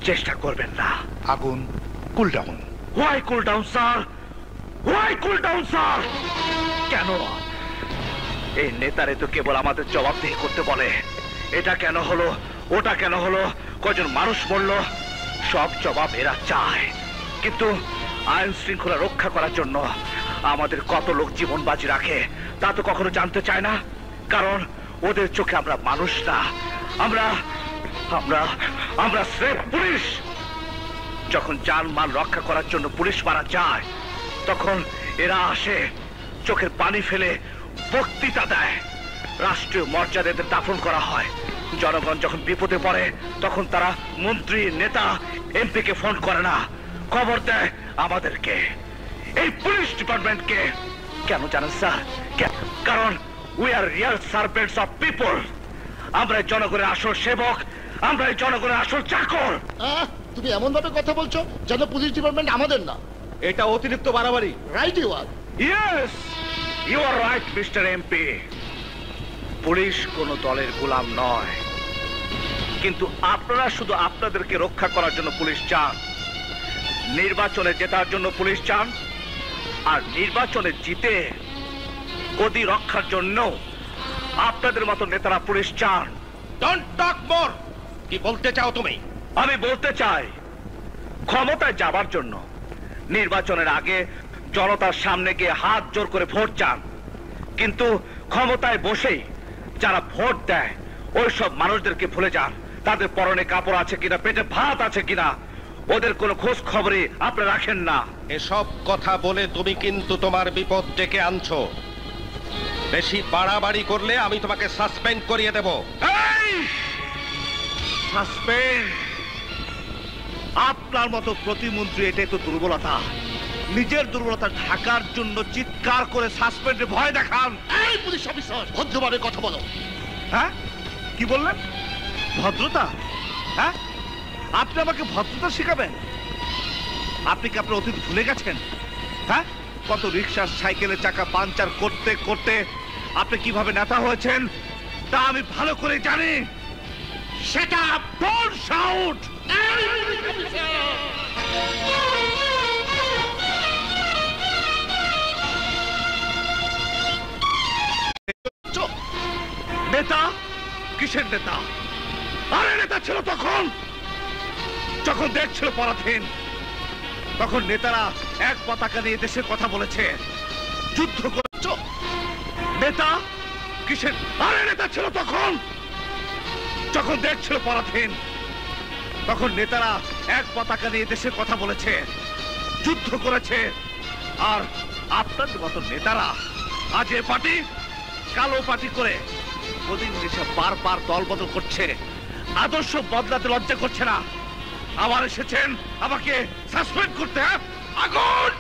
চেষ্টা করবেন না। আগুন cool down. Why cool down sir? Why cool down sir? কেন? এই নেতারে তো কেবল আমাদের জবাবদিহি করতে বলে। এটা কেন হলো, ওটা কেন হলো, কজন মানুষ মরল, সব জবাব এরা চায়। কিন্তু আইন শৃঙ্খলা রক্ষা করার জন্য আমাদের কত লোক জীবন বাজি রাখে তা তো কখনো জানতে চায় না। কারণ ওদের চোখে আমরা মানুষ না, আমরা আমরা আমরা স্রেফ পুলিশ। যখন জানমাল রক্ষা করার জন্য পুলিশ মারা যায় তখন এরা আসে, চোখের পানি ফেলে বক্তৃতা দেয়, রাষ্ট্রীয় মর্যাদা এদের দাফন করা হয়। জনগণ যখন বিপদে পড়ে তখন তারা মন্ত্রী, নেতা, এমপিকে ফোন করে না, খবর দেয় আমাদেরকে, এই পুলিশ ডিপার্টমেন্টকে। কেন জানেন স্যার? কারণ we are real servants of people. আমরা জনগণের আসল সেবক, আমরা জনগণের আসল চাকর। তুমি এমন ভাবে কথা বলছো যেন পুলিশ ডিপার্টমেন্ট আমাদের না। এটা অতিরিক্ত বাড়াবাড়ি। Right you are. Yes, you are right mister MP. Police কোনো দলের গোলাম নয়, কিন্তু আপনারা শুধু আপনাদেরকে রক্ষা করার জন্য পুলিশ চান, নির্বাচনে জেতার জন্য পুলিশ চান, আর নির্বাচনে জিতে গদি রক্ষার জন্য আপনাদের মতো নেতারা পুলিশ চান। ডোন্ট টক মোর। কি বলতে চাও তুমি? আমি বলতে চাই, ক্ষমতায় যাবার জন্য নির্বাচনের আগে জনতার সামনে গিয়ে হাত জোর করে ভোট চান, কিন্তু ক্ষমতায় বসেই যারা ভোট দেয় ওই সব মানুষদেরকে ভুলে যান। তাদের পরনে কাপড় আছে কিনা, পেটে ভাত আছে কিনা, ওদের কোনো খোঁজ খবরই আপনি রাখেন না। এসব কথা বলে তুমি কিন্তু তোমার বিপদ ডেকে আনছো। বেশি বাড়াবাড়ি করলে আমি তোমাকে সাসপেন্ড করিয়ে দেব। সাসপেন্ড? আপনার মতো প্রতিমন্ত্রী, এটাই তো দুর্বলতা। নিজের দুর্বলতা ঢাকার জন্য চিৎকার করে সাসপেন্ডে ভয় দেখান। এই পুলিশ অফিসার, ভদ্রভাবে কথা বলো। হ্যাঁ, কি বললেন? ভদ্রতা? হ্যাঁ, আপনি আমাকে ভদ্রতা শিখাবেন? আপনি কি আপনার অতীত ভুলে গেছেন? হ্যাঁ, কত রিক্সা, সাইকেলের চাকা পাঞ্চার করতে করতে আপনি কিভাবে নেতা হয়েছেন তা আমি ভালো করে জানি। Shut up! Don't shout! নেতা? কিসের নেতা? আরে নেতা ছিল তখন যখন দেশ ছিল পরাধীন। তখন নেতারা এক পতাকা নিয়ে দেশের কথা বলেছে, যুদ্ধ করেছ। নেতা? কিসের? আরে নেতা ছিল তখন যখন দেশ ছিল পরাধীন। তখন নেতারা এক পতাকা নিয়ে দেশের কথা বলেছে, যুদ্ধ করেছে। আর আপনাদের মতো নেতারা আজ এ পার্টি কালো পার্টি করে প্রতিদিন এসে বারবার দল বদল করছে, আদর্শ বদলাতে লজ্জা করছে না। আবার এসেছেন আমাকে সাসপেন্ড করতে। আগুন!